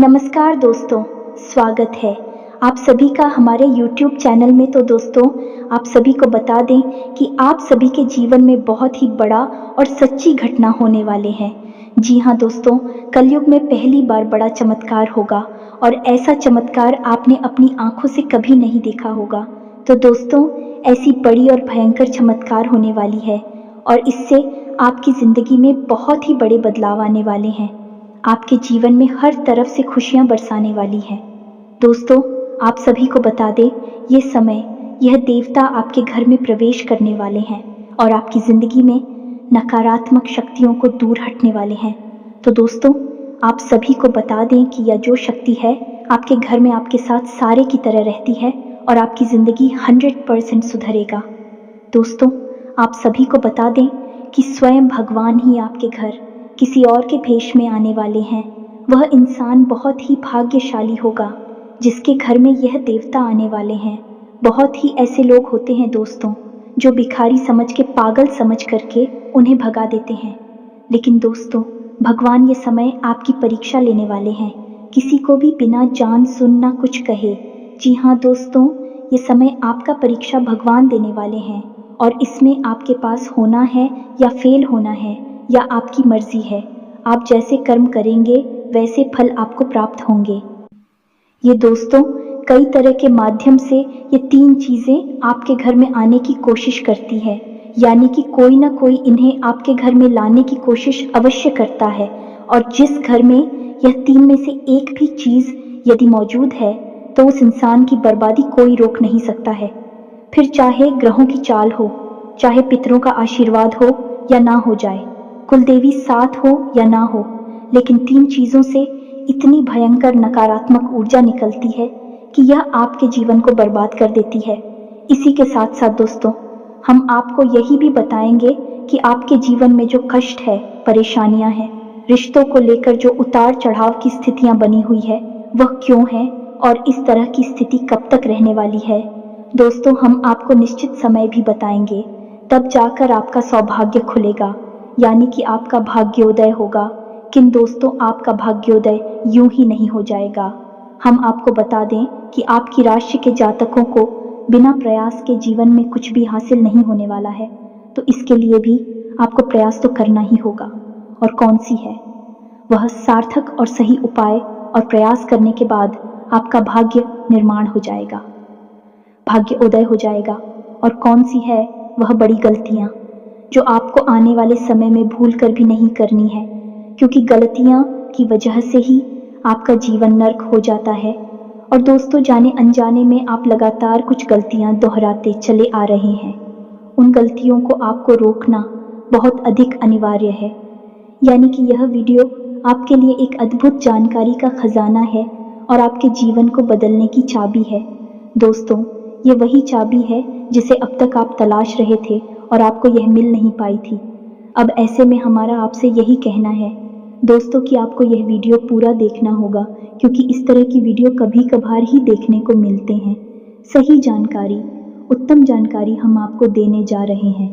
नमस्कार दोस्तों, स्वागत है आप सभी का हमारे YouTube चैनल में। तो दोस्तों, आप सभी को बता दें कि आप सभी के जीवन में बहुत ही बड़ा और सच्ची घटना होने वाले हैं। जी हाँ दोस्तों, कलयुग में पहली बार बड़ा चमत्कार होगा और ऐसा चमत्कार आपने अपनी आंखों से कभी नहीं देखा होगा। तो दोस्तों, ऐसी बड़ी और भयंकर चमत्कार होने वाली है और इससे आपकी ज़िंदगी में बहुत ही बड़े बदलाव आने वाले हैं। आपके जीवन में हर तरफ से खुशियां बरसाने वाली है। दोस्तों, आप सभी को बता दें, ये समय यह देवता आपके घर में प्रवेश करने वाले हैं और आपकी ज़िंदगी में नकारात्मक शक्तियों को दूर हटने वाले हैं। तो दोस्तों, आप सभी को बता दें कि यह जो शक्ति है आपके घर में आपके साथ सारे की तरह रहती है और आपकी ज़िंदगी 100% सुधरेगा। दोस्तों, आप सभी को बता दें कि स्वयं भगवान ही आपके घर किसी और के भेष में आने वाले हैं। वह इंसान बहुत ही भाग्यशाली होगा जिसके घर में यह देवता आने वाले हैं। बहुत ही ऐसे लोग होते हैं दोस्तों, जो भिखारी समझ के, पागल समझ करके उन्हें भगा देते हैं। लेकिन दोस्तों, भगवान ये समय आपकी परीक्षा लेने वाले हैं, किसी को भी बिना जान सुन ना कुछ कहे। जी हाँ दोस्तों, ये समय आपका परीक्षा भगवान देने वाले हैं और इसमें आपके पास होना है या फेल होना है या आपकी मर्जी है। आप जैसे कर्म करेंगे वैसे फल आपको प्राप्त होंगे। ये दोस्तों, कई तरह के माध्यम से ये तीन चीज़ें आपके घर में आने की कोशिश करती है, यानी कि कोई ना कोई इन्हें आपके घर में लाने की कोशिश अवश्य करता है। और जिस घर में यह तीन में से एक भी चीज़ यदि मौजूद है तो उस इंसान की बर्बादी कोई रोक नहीं सकता है। फिर चाहे ग्रहों की चाल हो, चाहे पितरों का आशीर्वाद हो या ना हो जाए, कुलदेवी साथ हो या ना हो, लेकिन तीन चीज़ों से इतनी भयंकर नकारात्मक ऊर्जा निकलती है कि यह आपके जीवन को बर्बाद कर देती है। इसी के साथ साथ दोस्तों, हम आपको यही भी बताएंगे कि आपके जीवन में जो कष्ट है, परेशानियां हैं, रिश्तों को लेकर जो उतार चढ़ाव की स्थितियां बनी हुई है, वह क्यों है और इस तरह की स्थिति कब तक रहने वाली है। दोस्तों, हम आपको निश्चित समय भी बताएंगे, तब जाकर आपका सौभाग्य खुलेगा, यानी कि आपका भाग्योदय होगा। किन दोस्तों, आपका भाग्योदय यूं ही नहीं हो जाएगा। हम आपको बता दें कि आपकी राशि के जातकों को बिना प्रयास के जीवन में कुछ भी हासिल नहीं होने वाला है। तो इसके लिए भी आपको प्रयास तो करना ही होगा। और कौन सी है वह सार्थक और सही उपाय, और प्रयास करने के बाद आपका भाग्य निर्माण हो जाएगा, भाग्य उदय हो जाएगा। और कौन सी है वह बड़ी गलतियां जो आपको आने वाले समय में भूल कर भी नहीं करनी है, क्योंकि गलतियां की वजह से ही आपका जीवन नर्क हो जाता है। और दोस्तों, जाने अनजाने में आप लगातार कुछ गलतियां दोहराते चले आ रहे हैं। उन गलतियों को आपको रोकना बहुत अधिक अनिवार्य है। यानी कि यह वीडियो आपके लिए एक अद्भुत जानकारी का खजाना है और आपके जीवन को बदलने की चाबी है। दोस्तों, ये वही चाबी है जिसे अब तक आप तलाश रहे थे और आपको यह मिल नहीं पाई थी। अब ऐसे में हमारा आपसे यही कहना है दोस्तों कि आपको यह वीडियो पूरा देखना होगा, क्योंकि इस तरह की वीडियो कभी कभार ही देखने को मिलते हैं। सही जानकारी, उत्तम जानकारी हम आपको देने जा रहे हैं।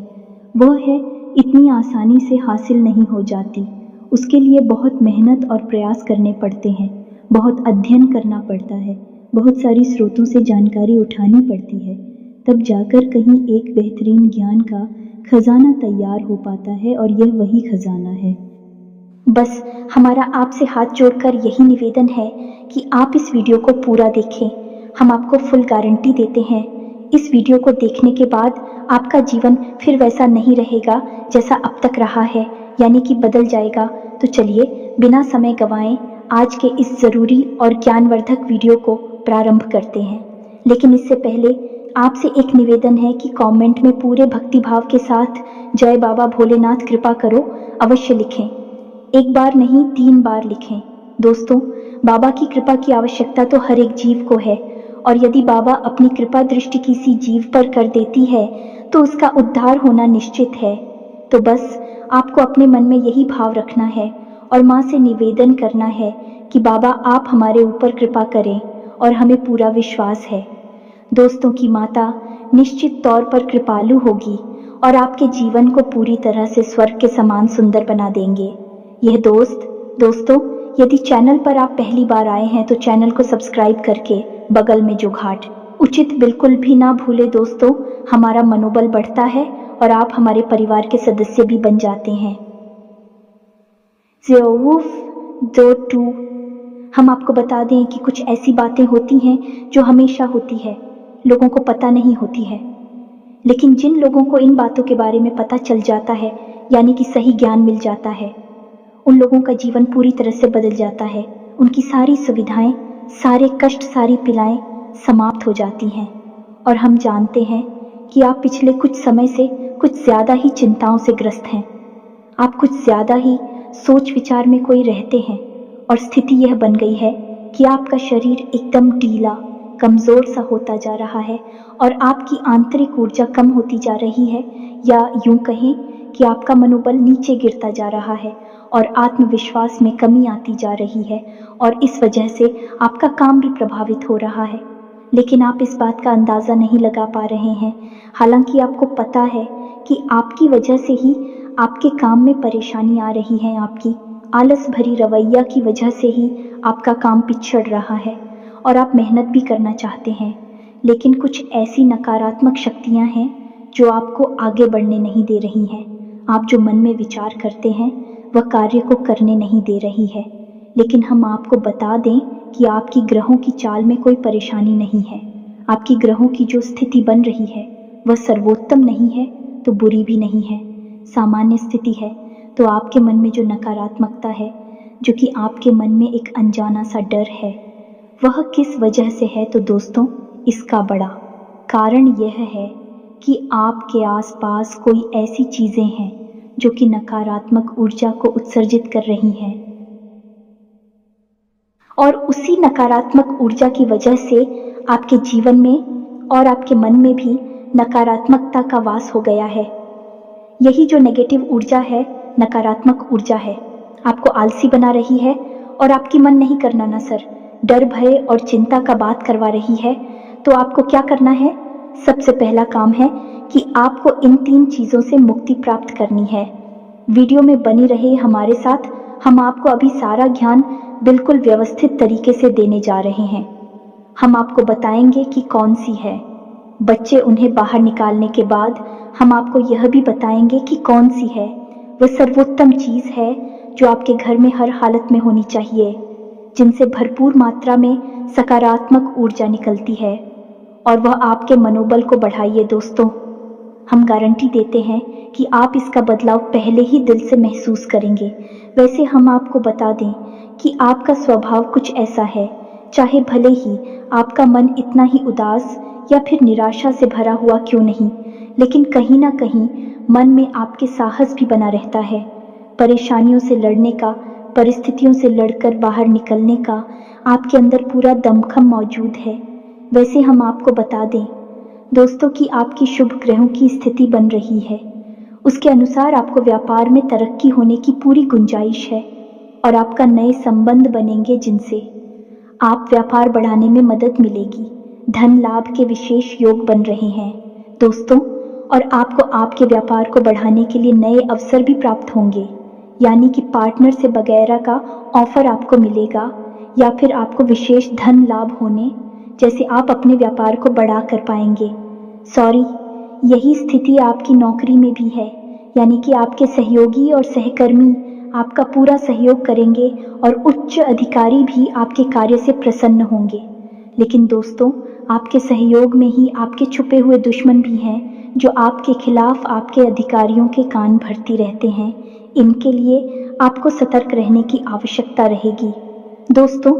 वह है इतनी आसानी से हासिल नहीं हो जाती, उसके लिए बहुत मेहनत और प्रयास करने पड़ते हैं, बहुत अध्ययन करना पड़ता है, बहुत सारी स्रोतों से जानकारी उठानी पड़ती है, तब जाकर कहीं एक बेहतरीन ज्ञान का खजाना तैयार हो पाता है। और यह वही खजाना है। बस हमारा आपसे हाथ जोड़कर यही निवेदन है कि आप इस वीडियो को पूरा देखें। हम आपको फुल गारंटी देते हैं, इस वीडियो को देखने के बाद आपका जीवन फिर वैसा नहीं रहेगा जैसा अब तक रहा है, यानी कि बदल जाएगा। तो चलिए बिना समय गंवाए आज के इस ज़रूरी और ज्ञानवर्धक वीडियो को प्रारंभ करते हैं। लेकिन इससे पहले आपसे एक निवेदन है कि कमेंट में पूरे भक्तिभाव के साथ जय बाबा भोलेनाथ कृपा करो अवश्य लिखें। एक बार नहीं, 3 बार लिखें। दोस्तों, बाबा की कृपा की आवश्यकता तो हर एक जीव को है, और यदि बाबा अपनी कृपा दृष्टि किसी जीव पर कर देती है तो उसका उद्धार होना निश्चित है। तो बस आपको अपने मन में यही भाव रखना है और माँ से निवेदन करना है कि बाबा आप हमारे ऊपर कृपा करें, और हमें पूरा विश्वास है दोस्तों की माता निश्चित तौर पर कृपालु होगी और आपके जीवन को पूरी तरह से स्वर्ग के समान सुंदर बना देंगे। दोस्तों, यदि चैनल पर आप पहली बार आए हैं तो चैनल को सब्सक्राइब करके बगल में जो घाट उचित बिल्कुल भी ना भूले दोस्तों। हमारा मनोबल बढ़ता है और आप हमारे परिवार के सदस्य भी बन जाते हैं। ज़ेओवुफ 2 हम आपको बता दें कि कुछ ऐसी बातें होती हैं जो हमेशा होती है, लोगों को पता नहीं होती है, लेकिन जिन लोगों को इन बातों के बारे में पता चल जाता है, यानी कि सही ज्ञान मिल जाता है, उन लोगों का जीवन पूरी तरह से बदल जाता है। उनकी सारी सुविधाएं, सारे कष्ट, सारी पीड़ाएं समाप्त हो जाती हैं। और हम जानते हैं कि आप पिछले कुछ समय से कुछ ज़्यादा ही चिंताओं से ग्रस्त हैं। आप कुछ ज़्यादा ही सोच विचार में कोई रहते हैं और स्थिति यह बन गई है कि आपका शरीर एकदम ढीला, कमज़ोर सा होता जा रहा है और आपकी आंतरिक ऊर्जा कम होती जा रही है, या यूं कहें कि आपका मनोबल नीचे गिरता जा रहा है और आत्मविश्वास में कमी आती जा रही है और इस वजह से आपका काम भी प्रभावित हो रहा है। लेकिन आप इस बात का अंदाज़ा नहीं लगा पा रहे हैं, हालांकि आपको पता है कि आपकी वजह से ही आपके काम में परेशानी आ रही है। आपकी आलस भरी रवैया की वजह से ही आपका काम पिछड़ रहा है और आप मेहनत भी करना चाहते हैं, लेकिन कुछ ऐसी नकारात्मक शक्तियां हैं जो आपको आगे बढ़ने नहीं दे रही हैं। आप जो मन में विचार करते हैं वह कार्य को करने नहीं दे रही है। लेकिन हम आपको बता दें कि आपकी ग्रहों की चाल में कोई परेशानी नहीं है। आपकी ग्रहों की जो स्थिति बन रही है वह सर्वोत्तम नहीं है तो बुरी भी नहीं है, सामान्य स्थिति है। तो आपके मन में जो नकारात्मकता है, जो कि आपके मन में एक अनजाना सा डर है, वह किस वजह से है? तो दोस्तों, इसका बड़ा कारण यह है कि आपके आसपास कोई ऐसी चीजें हैं जो कि नकारात्मक ऊर्जा को उत्सर्जित कर रही हैं, और उसी नकारात्मक ऊर्जा की वजह से आपके जीवन में और आपके मन में भी नकारात्मकता का वास हो गया है। यही जो नेगेटिव ऊर्जा है, नकारात्मक ऊर्जा है, आपको आलसी बना रही है और आपकी मन नहीं करना ना सर, डर, भय और चिंता का बात करवा रही है। तो आपको क्या करना है? सबसे पहला काम है कि आपको इन 3 चीज़ों से मुक्ति प्राप्त करनी है। वीडियो में बनी रहे हमारे साथ, हम आपको अभी सारा ज्ञान बिल्कुल व्यवस्थित तरीके से देने जा रहे हैं। हम आपको बताएंगे कि कौन सी है। बच्चे उन्हें बाहर निकालने के बाद हम आपको यह भी बताएंगे कि कौन सी है वह सर्वोत्तम चीज़ है जो आपके घर में हर हालत में होनी चाहिए, जिनसे भरपूर मात्रा में सकारात्मक ऊर्जा निकलती है और वह आपके मनोबल को बढ़ाइए। दोस्तों, हम गारंटी देते हैं कि आप इसका बदलाव पहले ही दिल से महसूस करेंगे। वैसे हम आपको बता दें कि आपका स्वभाव कुछ ऐसा है, चाहे भले ही आपका मन इतना ही उदास या फिर निराशा से भरा हुआ क्यों नहीं, लेकिन कहीं ना कहीं मन में आपके साहस भी बना रहता है। परेशानियों से लड़ने का, परिस्थितियों से लड़कर बाहर निकलने का आपके अंदर पूरा दमखम मौजूद है। वैसे हम आपको बता दें दोस्तों कि आपकी शुभ ग्रहों की स्थिति बन रही है, उसके अनुसार आपको व्यापार में तरक्की होने की पूरी गुंजाइश है और आपका नए संबंध बनेंगे जिनसे आप व्यापार बढ़ाने में मदद मिलेगी। धन लाभ के विशेष योग बन रहे हैं दोस्तों, और आपको आपके व्यापार को बढ़ाने के लिए नए अवसर भी प्राप्त होंगे, यानी कि पार्टनर से वगैरह का ऑफर आपको मिलेगा या फिर आपको विशेष धन लाभ होने जैसे आप अपने व्यापार को बढ़ा कर पाएंगे। यही स्थिति आपकी नौकरी में भी है, यानी कि आपके सहयोगी और सहकर्मी आपका पूरा सहयोग करेंगे और उच्च अधिकारी भी आपके कार्य से प्रसन्न होंगे। लेकिन दोस्तों, आपके सहयोग में ही आपके छुपे हुए दुश्मन भी हैं जो आपके खिलाफ आपके अधिकारियों के कान भरती रहते हैं। इनके लिए आपको सतर्क रहने की आवश्यकता रहेगी दोस्तों।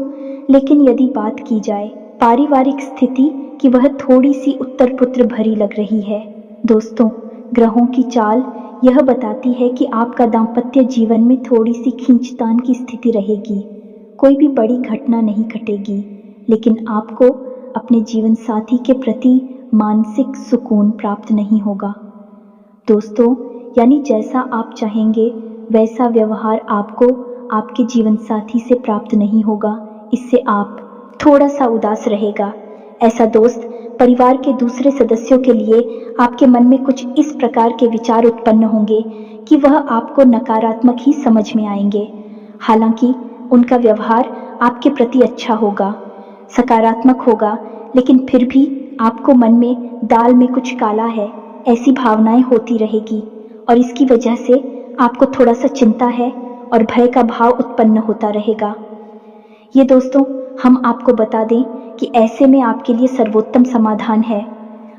लेकिन यदि बात की जाए पारिवारिक स्थिति की, वह थोड़ी सी उत्तर पुत्र भरी लग रही है दोस्तों। ग्रहों की चाल यह बताती है कि आपका दाम्पत्य जीवन में थोड़ी सी खींचतान की स्थिति रहेगी। कोई भी बड़ी घटना नहीं घटेगी, लेकिन आपको अपने जीवन साथी के प्रति मानसिक सुकून प्राप्त नहीं होगा दोस्तों। यानी जैसा आप चाहेंगे वैसा व्यवहार आपको आपके जीवन साथी से प्राप्त नहीं होगा। इससे आप थोड़ा सा उदास रहेगा। ऐसा दोस्त परिवार के दूसरे सदस्यों के लिए आपके मन में कुछ इस प्रकार के विचार उत्पन्न होंगे कि वह आपको नकारात्मक ही समझ में आएंगे। हालांकि उनका व्यवहार आपके प्रति अच्छा होगा, सकारात्मक होगा, लेकिन फिर भी आपको मन में दाल में कुछ काला है ऐसी भावनाएं होती रहेगी और इसकी वजह से आपको थोड़ा सा चिंता है और भय का भाव उत्पन्न होता रहेगा। ये दोस्तों, हम आपको बता दें कि ऐसे में आपके लिए सर्वोत्तम समाधान है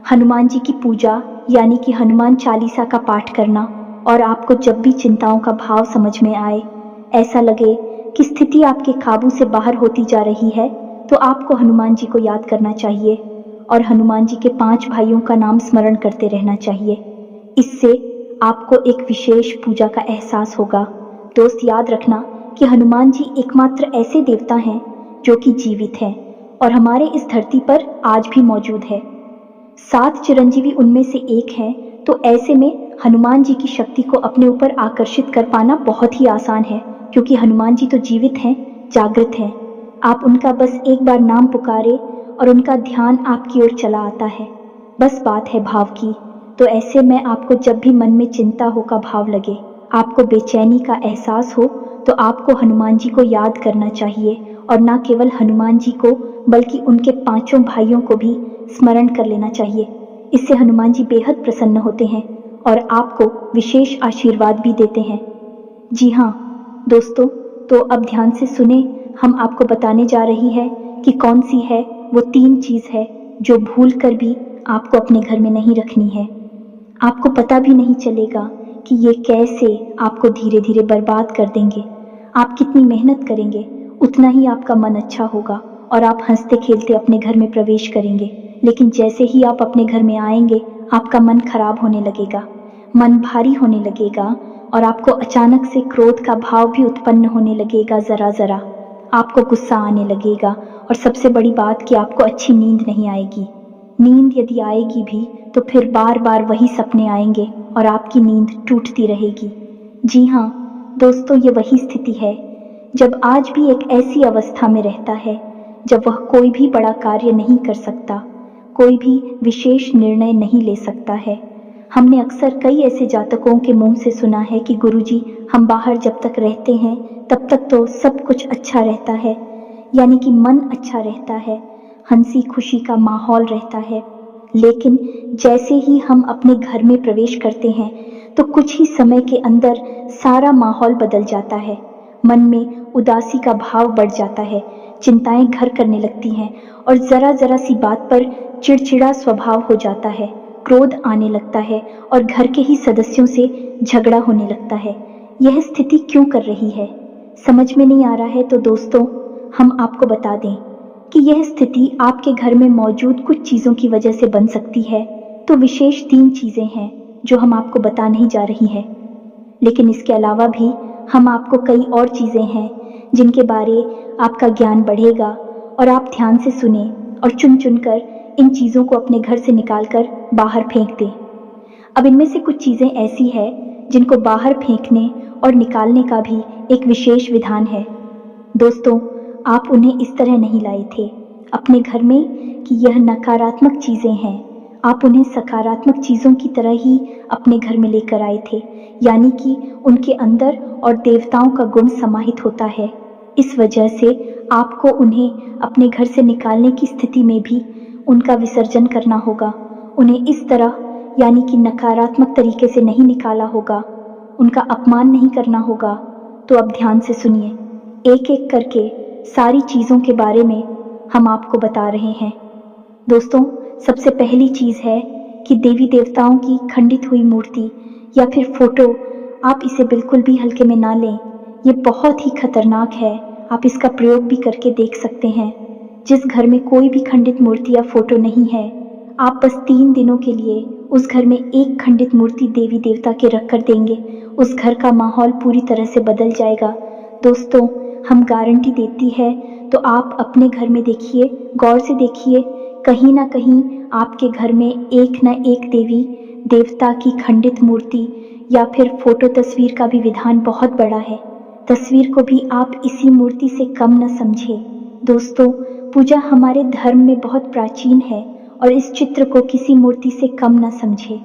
हनुमान जी की पूजा, यानी कि हनुमान चालीसा का पाठ करना। और आपको जब भी चिंताओं का भाव समझ में आए, ऐसा लगे कि स्थिति आपके काबू से बाहर होती जा रही है, तो आपको हनुमान जी को याद करना चाहिए और हनुमान जी के 5 भाइयों का नाम स्मरण करते रहना चाहिए। इससे आपको एक विशेष पूजा का एहसास होगा। दोस्त, याद रखना कि हनुमान जी एकमात्र ऐसे देवता हैं जो कि जीवित हैं और हमारे इस धरती पर आज भी मौजूद है। 7 चिरंजीवी उनमें से एक हैं, तो ऐसे में हनुमान जी की शक्ति को अपने ऊपर आकर्षित कर पाना बहुत ही आसान है, क्योंकि हनुमान जी तो जीवित हैं, जागृत हैं। आप उनका बस एक बार नाम पुकारे और उनका ध्यान आपकी ओर चला आता है। बस बात है भाव की। तो ऐसे में आपको जब भी मन में चिंता हो का भाव लगे, आपको बेचैनी का एहसास हो, तो आपको हनुमान जी को याद करना चाहिए और न केवल हनुमान जी को बल्कि उनके 5 भाइयों को भी स्मरण कर लेना चाहिए। इससे हनुमान जी बेहद प्रसन्न होते हैं और आपको विशेष आशीर्वाद भी देते हैं। जी हाँ दोस्तों, तो अब ध्यान से सुने, हम आपको बताने जा रही है कि कौन सी है वो 3 चीज़ है जो भूल कर भी आपको अपने घर में नहीं रखनी है। आपको पता भी नहीं चलेगा कि ये कैसे आपको धीरे धीरे बर्बाद कर देंगे। आप कितनी मेहनत करेंगे, उतना ही आपका मन अच्छा होगा और आप हंसते खेलते अपने घर में प्रवेश करेंगे। लेकिन जैसे ही आप अपने घर में आएंगे, आपका मन खराब होने लगेगा, मन भारी होने लगेगा और आपको अचानक से क्रोध का भाव भी उत्पन्न होने लगेगा। ज़रा ज़रा आपको गुस्सा आने लगेगा और सबसे बड़ी बात कि आपको अच्छी नींद नहीं आएगी। नींद यदि आएगी भी तो फिर बार बार वही सपने आएंगे और आपकी नींद टूटती रहेगी। जी हाँ दोस्तों, ये वही स्थिति है जब आज भी एक ऐसी अवस्था में रहता है जब वह कोई भी बड़ा कार्य नहीं कर सकता, कोई भी विशेष निर्णय नहीं ले सकता है। हमने अक्सर कई ऐसे जातकों के मुंह से सुना है कि गुरुजी, हम बाहर जब तक रहते हैं तब तक तो सब कुछ अच्छा रहता है, यानी कि मन अच्छा रहता है, हंसी खुशी का माहौल रहता है। लेकिन जैसे ही हम अपने घर में प्रवेश करते हैं तो कुछ ही समय के अंदर सारा माहौल बदल जाता है। मन में उदासी का भाव बढ़ जाता है, चिंताएं घर करने लगती हैं और ज़रा ज़रा सी बात पर चिड़चिड़ा स्वभाव हो जाता है, क्रोध आने लगता है और घर के ही सदस्यों से झगड़ा होने लगता है। यह स्थिति क्यों कर रही है, समझ में नहीं आ रहा है। तो दोस्तों, हम आपको बता दें कि यह स्थिति आपके घर में मौजूद कुछ चीज़ों की वजह से बन सकती है। तो विशेष 3 चीज़ें हैं जो हम आपको बता नहीं जा रही हैं, लेकिन इसके अलावा भी हम आपको कई और चीज़ें हैं जिनके बारे आपका ज्ञान बढ़ेगा और आप ध्यान से सुने और चुन चुन कर इन चीज़ों को अपने घर से निकाल कर बाहर फेंक दें। अब इनमें से कुछ चीज़ें ऐसी है जिनको बाहर फेंकने और निकालने का भी एक विशेष विधान है। दोस्तों, आप उन्हें इस तरह नहीं लाए थे अपने घर में कि यह नकारात्मक चीज़ें हैं, आप उन्हें सकारात्मक चीज़ों की तरह ही अपने घर में लेकर आए थे, यानी कि उनके अंदर और देवताओं का गुण समाहित होता है। इस वजह से आपको उन्हें अपने घर से निकालने की स्थिति में भी उनका विसर्जन करना होगा। उन्हें इस तरह यानी कि नकारात्मक तरीके से नहीं निकाला होगा, उनका अपमान नहीं करना होगा। तो अब ध्यान से सुनिए, एक एक करके सारी चीज़ों के बारे में हम आपको बता रहे हैं। दोस्तों, सबसे पहली चीज़ है कि देवी देवताओं की खंडित हुई मूर्ति या फिर फोटो, आप इसे बिल्कुल भी हल्के में ना लें। ये बहुत ही खतरनाक है, आप इसका प्रयोग भी करके देख सकते हैं। जिस घर में कोई भी खंडित मूर्ति या फोटो नहीं है, आप बस 3 दिनों के लिए उस घर में एक खंडित मूर्ति देवी देवता के रख कर देंगे, उस घर का माहौल पूरी तरह से बदल जाएगा। दोस्तों, हम गारंटी देती है, तो आप अपने घर में देखिए, गौर से देखिए, कहीं ना कहीं आपके घर में एक न एक देवी देवता की खंडित मूर्ति या फिर फोटो तस्वीर का भी विधान बहुत बड़ा है। तस्वीर को भी आप इसी मूर्ति से कम न समझें। दोस्तों, पूजा हमारे धर्म में बहुत प्राचीन है और इस चित्र को किसी मूर्ति से कम न समझें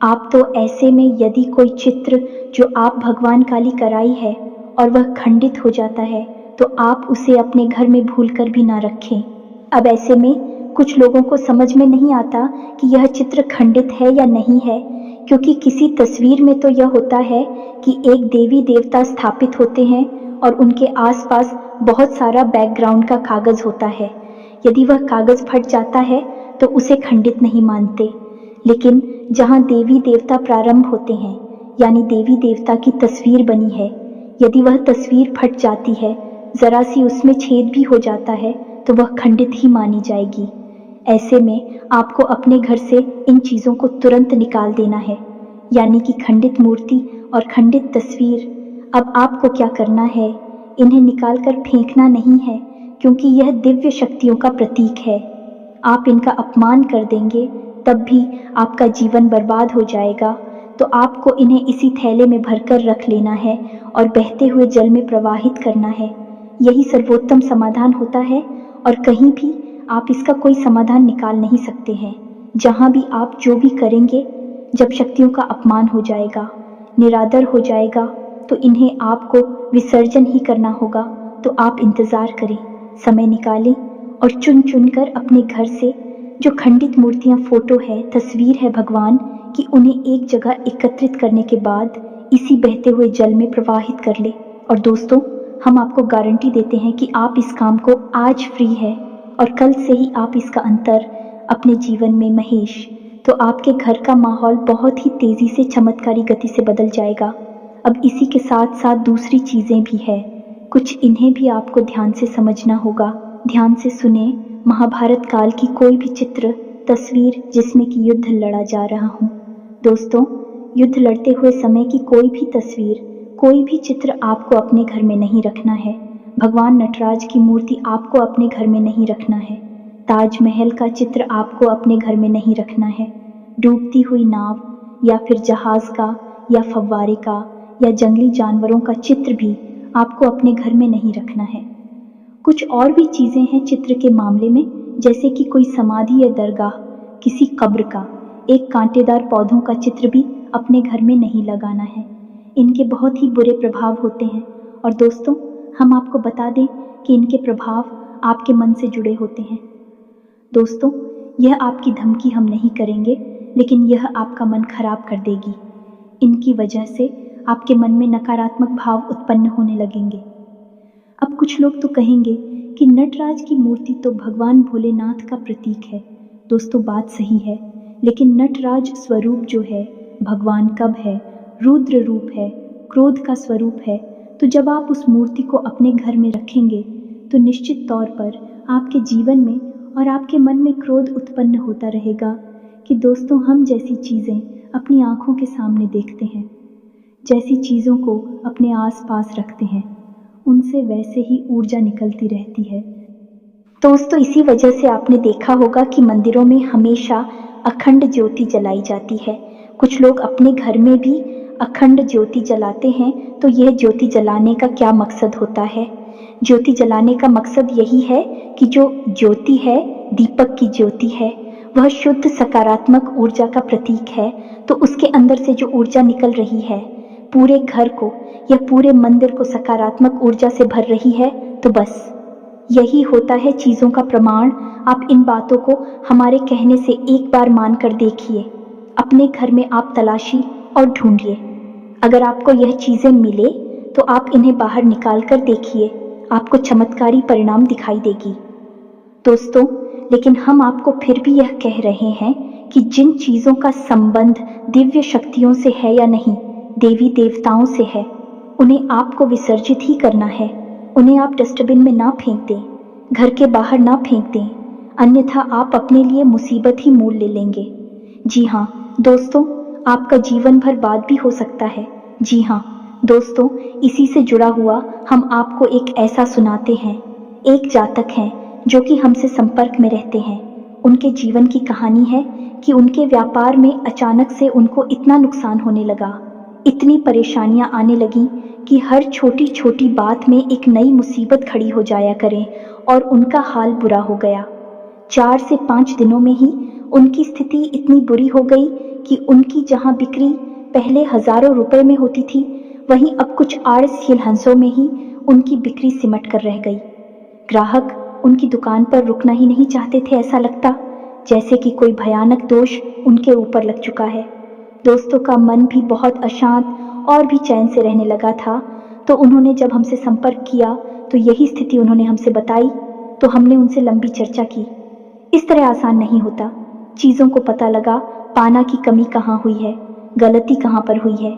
आप। तो ऐसे में यदि कोई चित्र जो आप भगवान काली कराई है और वह खंडित हो जाता है, तो आप उसे अपने घर में भूलकर भी ना रखें। अब ऐसे में कुछ लोगों को समझ में नहीं आता कि यह चित्र खंडित है या नहीं है, क्योंकि किसी तस्वीर में तो यह होता है कि एक देवी देवता स्थापित होते हैं और उनके आसपास बहुत सारा बैकग्राउंड का कागज होता है। यदि वह कागज फट जाता है तो उसे खंडित नहीं मानते, लेकिन जहाँ देवी देवता प्रारंभ होते हैं, यानी देवी देवता की तस्वीर बनी है, यदि वह तस्वीर फट जाती है, जरा सी उसमें छेद भी हो जाता है, तो वह खंडित ही मानी जाएगी। ऐसे में आपको अपने घर से इन चीज़ों को तुरंत निकाल देना है, यानी कि खंडित मूर्ति और खंडित तस्वीर। अब आपको क्या करना है, इन्हें निकाल कर फेंकना नहीं है, क्योंकि यह दिव्य शक्तियों का प्रतीक है। आप इनका अपमान कर देंगे तब भी आपका जीवन बर्बाद हो जाएगा। तो आपको इन्हें इसी थैले में भरकर रख लेना है और बहते हुए जल में प्रवाहित करना है। यही सर्वोत्तम समाधान होता है और कहीं भी आप इसका कोई समाधान निकाल नहीं सकते हैं। जहाँ भी आप जो भी करेंगे, जब शक्तियों का अपमान हो जाएगा, निरादर हो जाएगा, तो इन्हें आपको विसर्जन ही करना होगा। तो आप इंतज़ार करें, समय निकालें और चुन चुन कर अपने घर से जो खंडित मूर्तियाँ, फोटो है, तस्वीर है भगवान की, उन्हें एक जगह एकत्रित करने के बाद इसी बहते हुए जल में प्रवाहित कर ले। और दोस्तों, हम आपको गारंटी देते हैं कि आप इस काम को आज फ्री है और कल से ही आप इसका अंतर अपने जीवन में महेश, तो आपके घर का माहौल बहुत ही तेज़ी से चमत्कारी गति से बदल जाएगा। अब इसी के साथ साथ दूसरी चीज़ें भी है, कुछ इन्हें भी आपको ध्यान से समझना होगा। ध्यान से सुने, महाभारत काल की कोई भी चित्र, तस्वीर जिसमें कि युद्ध लड़ा जा रहा हो। दोस्तों, युद्ध लड़ते हुए समय की कोई भी तस्वीर, कोई भी चित्र आपको अपने घर में नहीं रखना है। भगवान नटराज की मूर्ति आपको अपने घर में नहीं रखना है। ताजमहल का चित्र आपको अपने घर में नहीं रखना है। डूबती हुई नाव या फिर जहाज का या फव्वारे का या जंगली जानवरों का चित्र भी आपको अपने घर में नहीं रखना है। कुछ और भी चीज़ें हैं चित्र के मामले में, जैसे कि कोई समाधि या दरगाह, किसी कब्र का, एक कांटेदार पौधों का चित्र भी अपने घर में नहीं लगाना है। इनके बहुत ही बुरे प्रभाव होते हैं और दोस्तों, हम आपको बता दें कि इनके प्रभाव आपके मन से जुड़े होते हैं। दोस्तों, यह आपकी धमकी हम नहीं करेंगे, लेकिन यह आपका मन खराब कर देगी। इनकी वजह से आपके मन में नकारात्मक भाव उत्पन्न होने लगेंगे। अब कुछ लोग तो कहेंगे कि नटराज की मूर्ति तो भगवान भोलेनाथ का प्रतीक है। दोस्तों, बात सही है, लेकिन नटराज स्वरूप जो है, भगवान कब है, रुद्र रूप है, क्रोध का स्वरूप है। तो जब आप उस मूर्ति को अपने घर में रखेंगे तो निश्चित तौर पर आपके जीवन में और आपके मन में क्रोध उत्पन्न होता रहेगा कि दोस्तों, हम जैसी चीज़ें अपनी आँखों के सामने देखते हैं, जैसी चीज़ों को अपने आसपास रखते हैं, उनसे वैसे ही ऊर्जा निकलती रहती है। दोस्तों, इसी वजह से आपने देखा होगा कि मंदिरों में हमेशा अखंड ज्योति जलाई जाती है। कुछ लोग अपने घर में भी अखंड ज्योति जलाते हैं। तो यह ज्योति जलाने का क्या मकसद होता है? ज्योति जलाने का मकसद यही है कि जो ज्योति है, दीपक की ज्योति है, वह शुद्ध सकारात्मक ऊर्जा का प्रतीक है। तो उसके अंदर से जो ऊर्जा निकल रही है, पूरे घर को या पूरे मंदिर को सकारात्मक ऊर्जा से भर रही है। तो बस यही होता है चीज़ों का प्रमाण। आप इन बातों को हमारे कहने से एक बार मान कर देखिए। अपने घर में आप तलाशी और ढूंढिए। अगर आपको यह चीज़ें मिले तो आप इन्हें बाहर निकाल कर देखिए, आपको चमत्कारी परिणाम दिखाई देगी। दोस्तों, लेकिन हम आपको फिर भी यह कह रहे हैं कि जिन चीज़ों का संबंध दिव्य शक्तियों से है या नहीं, देवी देवताओं से है, उन्हें आपको विसर्जित ही करना है। उन्हें आप डस्टबिन में ना फेंक दें, घर के बाहर ना फेंक दें, अन्यथा आप अपने लिए मुसीबत ही मोल ले लेंगे। जी हाँ दोस्तों, आपका जीवन भर बाद भी हो सकता है। जी हाँ दोस्तों, इसी से जुड़ा हुआ हम आपको एक ऐसा सुनाते हैं। एक जातक हैं जो कि हमसे संपर्क में रहते हैं। उनके जीवन की कहानी है कि उनके व्यापार में अचानक से उनको इतना नुकसान होने लगा, इतनी परेशानियां आने लगी कि हर छोटी छोटी बात में एक नई मुसीबत खड़ी हो जाया करे और उनका हाल बुरा हो गया। 4 से 5 दिनों में ही उनकी स्थिति इतनी बुरी हो गई कि उनकी जहां बिक्री पहले हजारों रुपए में होती थी, वहीं अब कुछ आड़सील हंसों में ही उनकी बिक्री सिमट कर रह गई। ग्राहक उनकी दुकान पर रुकना ही नहीं चाहते थे। ऐसा लगता जैसे कि कोई भयानक दोष उनके ऊपर लग चुका है। दोस्तों का मन भी बहुत अशांत और भी चैन से रहने लगा था। तो उन्होंने जब हमसे संपर्क किया तो यही स्थिति उन्होंने हमसे बताई। तो हमने उनसे लंबी चर्चा की। इस तरह आसान नहीं होता। चीज़ों को पता लगा पाना कि कमी कहाँ हुई है, गलती कहाँ पर हुई है।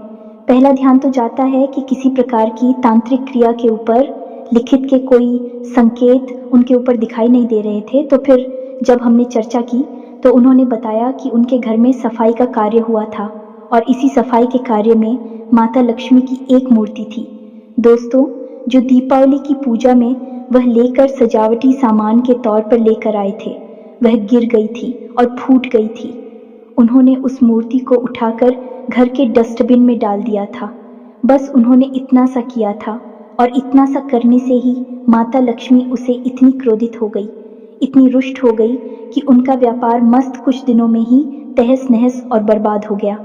पहला ध्यान तो जाता है कि किसी प्रकार की तांत्रिक क्रिया के ऊपर लिखित के कोई संकेत उनके ऊपर दिखाई नहीं दे रहे थे। तो फिर जब हमने चर्चा की तो उन्होंने बताया कि उनके घर में सफाई का कार्य हुआ था और इसी सफाई के कार्य में माता लक्ष्मी की एक मूर्ति थी। दोस्तों, जो दीपावली की पूजा में वह लेकर सजावटी सामान के तौर पर लेकर आए थे, वह गिर गई थी और फूट गई थी। उन्होंने उस मूर्ति को उठाकर घर के डस्टबिन में डाल दिया था। बस उन्होंने इतना सा किया था और इतना सा करने से ही माता लक्ष्मी उसे इतनी क्रोधित हो गई, इतनी रुष्ट हो गई कि उनका व्यापार मस्त कुछ दिनों में ही तहस नहस और बर्बाद हो गया।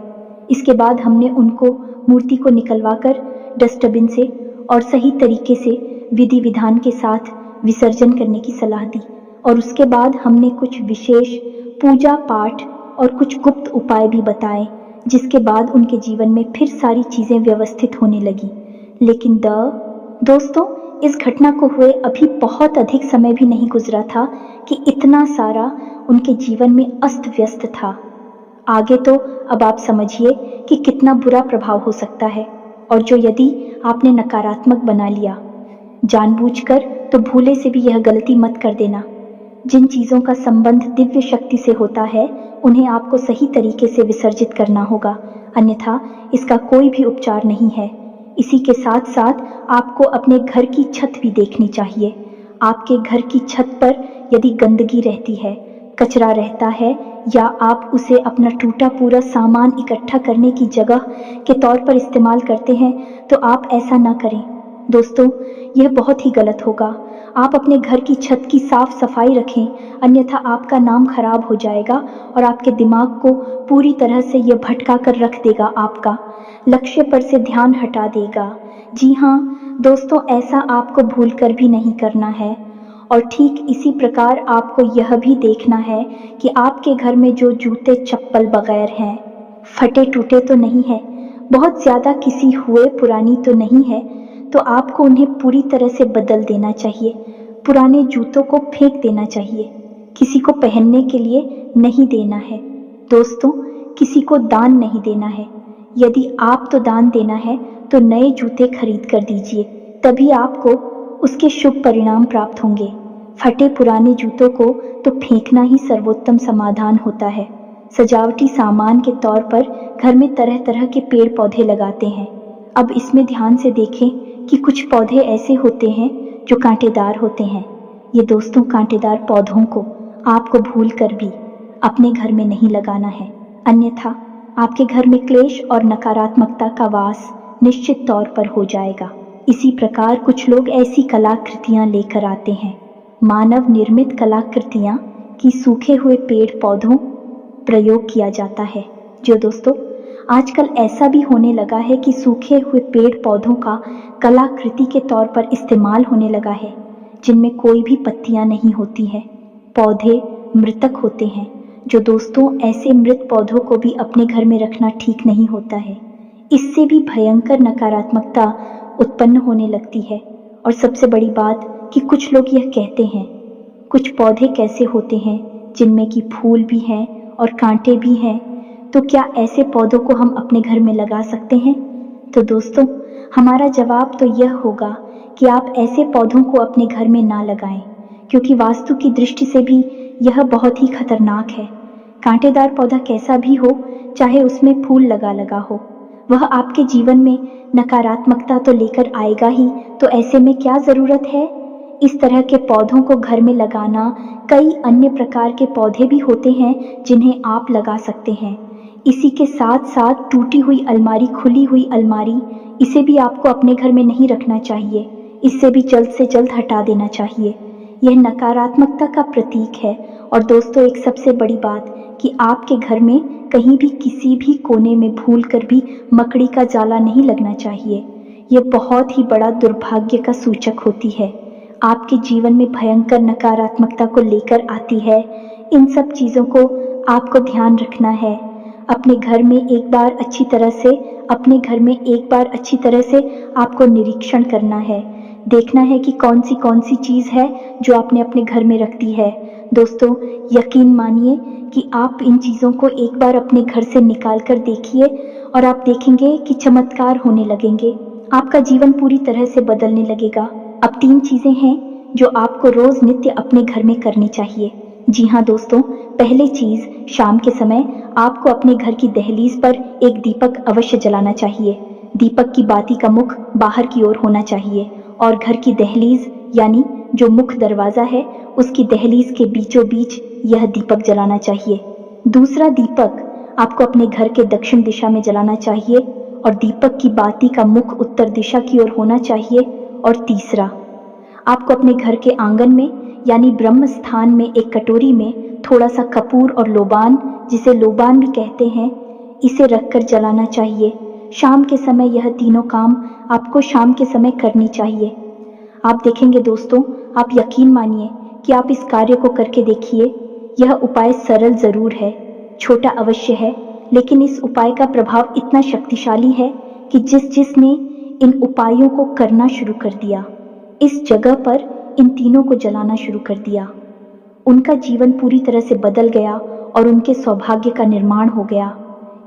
इसके बाद हमने उनको मूर्ति को निकलवाकर डस्टबिन से और सही तरीके से विधि विधान के साथ विसर्जन करने की सलाह दी और उसके बाद हमने कुछ विशेष पूजा पाठ और कुछ गुप्त उपाय भी बताए, जिसके बाद उनके जीवन में फिर सारी चीजें व्यवस्थित होने लगी। लेकिन दोस्तों, इस घटना को हुए अभी बहुत अधिक समय भी नहीं गुजरा था कि इतना सारा उनके जीवन में अस्त व्यस्त था। आगे तो अब आप समझिए कि कितना बुरा प्रभाव हो सकता है। और जो यदि आपने नकारात्मक बना लिया जानबूझकर, तो भूले से भी यह गलती मत कर देना। जिन चीज़ों का संबंध दिव्य शक्ति से होता है उन्हें आपको सही तरीके से विसर्जित करना होगा, अन्यथा इसका कोई भी उपचार नहीं है। इसी के साथ साथ आपको अपने घर की छत भी देखनी चाहिए। आपके घर की छत पर यदि गंदगी रहती है, कचरा रहता है, या आप उसे अपना टूटा पूरा सामान इकट्ठा करने की जगह के तौर पर इस्तेमाल करते हैं, तो आप ऐसा ना करें। दोस्तों, यह बहुत ही गलत होगा। आप अपने घर की छत की साफ सफाई रखें, अन्यथा आपका नाम खराब हो जाएगा और आपके दिमाग को पूरी तरह से यह भटका कर रख देगा, आपका लक्ष्य पर से ध्यान हटा देगा। जी हाँ दोस्तों, ऐसा आपको भूल कर भी नहीं करना है। और ठीक इसी प्रकार आपको यह भी देखना है कि आपके घर में जो जूते चप्पल बगैर हैं, फटे टूटे तो नहीं है, बहुत ज़्यादा किसी हुए पुरानी तो नहीं है, तो आपको उन्हें पूरी तरह से बदल देना चाहिए। पुराने जूतों को फेंक देना चाहिए, किसी को पहनने के लिए नहीं देना है। दोस्तों, किसी को दान नहीं देना है। यदि आप तो दान देना है तो नए जूते खरीद कर दीजिए, तभी आपको उसके शुभ परिणाम प्राप्त होंगे। फटे पुराने जूतों को तो फेंकना ही सर्वोत्तम समाधान होता है। सजावटी सामान के तौर पर घर में तरह तरह के पेड़ पौधे लगाते हैं। अब इसमें ध्यान से देखें कि कुछ पौधे ऐसे होते हैं जो कांटेदार होते हैं। ये दोस्तों, कांटेदार पौधों को आपको भूल कर भी अपने घर में नहीं लगाना है, अन्यथा आपके घर में क्लेश और नकारात्मकता का वास निश्चित तौर पर हो जाएगा। इसी प्रकार कुछ लोग ऐसी कलाकृतियां लेकर आते हैं, मानव निर्मित कलाकृतियां कि सूखे हुए पेड़ पौधों प्रयोग किया जाता है। जो दोस्तों, आजकल ऐसा भी होने लगा है कि सूखे हुए पेड़ पौधों का कलाकृति के तौर पर इस्तेमाल होने लगा है, जिनमें कोई भी पत्तियां नहीं होती हैं, पौधे मृतक होते हैं। जो दोस्तों, ऐसे मृत पौधों को भी अपने घर में रखना ठीक नहीं होता है। इससे भी भयंकर नकारात्मकता उत्पन्न होने लगती है। और सबसे बड़ी बात कि कुछ लोग यह कहते हैं, कुछ पौधे कैसे होते हैं जिनमें कि फूल भी हैं और कांटे भी हैं, तो क्या ऐसे पौधों को हम अपने घर में लगा सकते हैं? तो दोस्तों, हमारा जवाब तो यह होगा कि आप ऐसे पौधों को अपने घर में ना लगाएं, क्योंकि वास्तु की दृष्टि से भी यह बहुत ही खतरनाक है। कांटेदार पौधा कैसा भी हो, चाहे उसमें फूल लगा हो, वह आपके जीवन में नकारात्मकता तो लेकर आएगा ही। तो ऐसे में क्या जरूरत है इस तरह के पौधों को घर में लगाना? कई अन्य प्रकार के पौधे भी होते हैं जिन्हें आप लगा सकते हैं। इसी के साथ साथ टूटी हुई अलमारी, खुली हुई अलमारी, इसे भी आपको अपने घर में नहीं रखना चाहिए। इससे भी जल्द से जल्द हटा देना चाहिए। यह नकारात्मकता का प्रतीक है। और दोस्तों, एक सबसे बड़ी बात कि आपके घर में कहीं भी किसी भी कोने में भूल कर भी मकड़ी का जाला नहीं लगना चाहिए। ये बहुत ही बड़ा दुर्भाग्य का सूचक होती है। आपके जीवन में भयंकर नकारात्मकता को लेकर आती है। इन सब चीज़ों को आपको ध्यान रखना है। अपने घर में एक बार अच्छी तरह से आपको निरीक्षण करना है। देखना है कि कौन सी चीज़ है जो आपने अपने घर में रख दी है। दोस्तों, यकीन मानिए कि आप इन चीज़ों को एक बार अपने घर से निकाल कर देखिए और आप देखेंगे कि चमत्कार होने लगेंगे। आपका जीवन पूरी तरह से बदलने लगेगा। अब 3 चीज़ें हैं जो आपको रोज़ नित्य अपने घर में करनी चाहिए। जी हाँ दोस्तों, पहली चीज़, शाम के समय आपको अपने घर की दहलीज पर एक दीपक अवश्य जलाना चाहिए। दीपक की बाती का मुख बाहर की ओर होना चाहिए और घर की दहलीज यानी जो मुख्य दरवाज़ा है उसकी दहलीज के बीचों बीच यह दीपक जलाना चाहिए। दूसरा दीपक आपको अपने घर के दक्षिण दिशा में जलाना चाहिए और दीपक की बाती का मुख उत्तर दिशा की ओर होना चाहिए। और तीसरा, आपको अपने घर के आंगन में यानी ब्रह्म स्थान में एक कटोरी में थोड़ा सा कपूर और लोबान, जिसे लोबान भी कहते हैं, इसे रखकर जलाना चाहिए। शाम के समय यह तीनों काम आपको शाम के समय करनी चाहिए। आप देखेंगे दोस्तों, आप यकीन मानिए कि आप इस कार्य को करके देखिए। यह उपाय सरल जरूर है, छोटा अवश्य है, लेकिन इस उपाय का प्रभाव इतना शक्तिशाली है कि जिसने इन उपायों को करना शुरू कर दिया, इस जगह पर इन तीनों को जलाना शुरू कर दिया, उनका जीवन पूरी तरह से बदल गया और उनके सौभाग्य का निर्माण हो गया।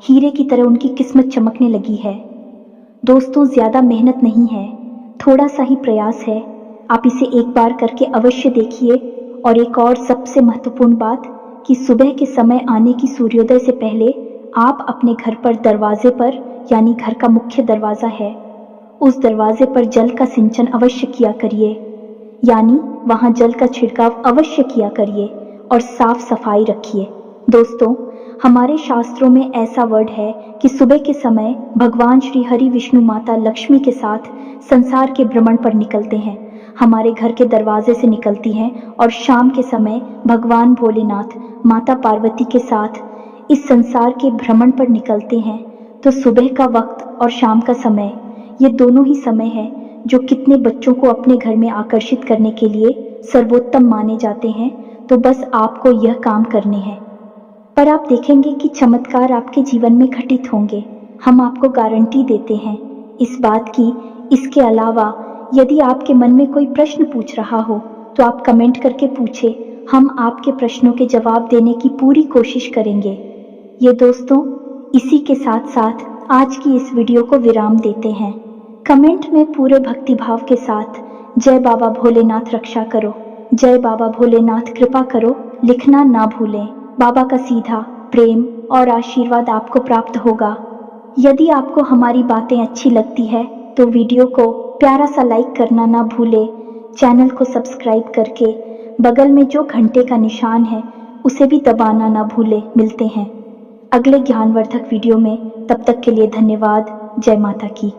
हीरे की तरह उनकी किस्मत चमकने लगी है। दोस्तों, ज्यादा मेहनत नहीं है, थोड़ा सा ही प्रयास है। आप इसे एक बार करके अवश्य देखिए। और एक और सबसे महत्वपूर्ण बात कि सुबह के समय आने की सूर्योदय से पहले आप अपने घर पर दरवाजे पर यानी घर का मुख्य दरवाजा है, उस दरवाजे पर जल का सिंचन अवश्य किया करिए, यानी वहां जल का छिड़काव अवश्य किया करिए और साफ सफाई रखिए। दोस्तों, हमारे शास्त्रों में ऐसा वर्ड है कि सुबह के समय भगवान श्री हरि विष्णु माता लक्ष्मी के साथ संसार के भ्रमण पर निकलते हैं, हमारे घर के दरवाजे से निकलती हैं और शाम के समय भगवान भोलेनाथ माता पार्वती के साथ इस संसार के भ्रमण पर निकलते हैं। तो सुबह का वक्त और शाम का समय, ये दोनों ही समय है जो कितने बच्चों को अपने घर में आकर्षित करने के लिए सर्वोत्तम माने जाते हैं। तो बस आपको यह काम करने हैं, पर आप देखेंगे कि चमत्कार आपके जीवन में घटित होंगे। हम आपको गारंटी देते हैं इस बात की। इसके अलावा यदि आपके मन में कोई प्रश्न पूछ रहा हो तो आप कमेंट करके पूछे, हम आपके प्रश्नों के जवाब देने की पूरी कोशिश करेंगे। ये दोस्तों, इसी के साथ साथ आज की इस वीडियो को विराम देते हैं। कमेंट में पूरे भक्तिभाव के साथ जय बाबा भोलेनाथ रक्षा करो, जय बाबा भोलेनाथ कृपा करो लिखना ना भूलें। बाबा का सीधा प्रेम और आशीर्वाद आपको प्राप्त होगा। यदि आपको हमारी बातें अच्छी लगती है तो वीडियो को प्यारा सा लाइक करना ना भूले। चैनल को सब्सक्राइब करके बगल में जो घंटे का निशान है उसे भी दबाना ना भूले। मिलते हैं अगले ज्ञानवर्धक वीडियो में, तब तक के लिए धन्यवाद। जय माता की।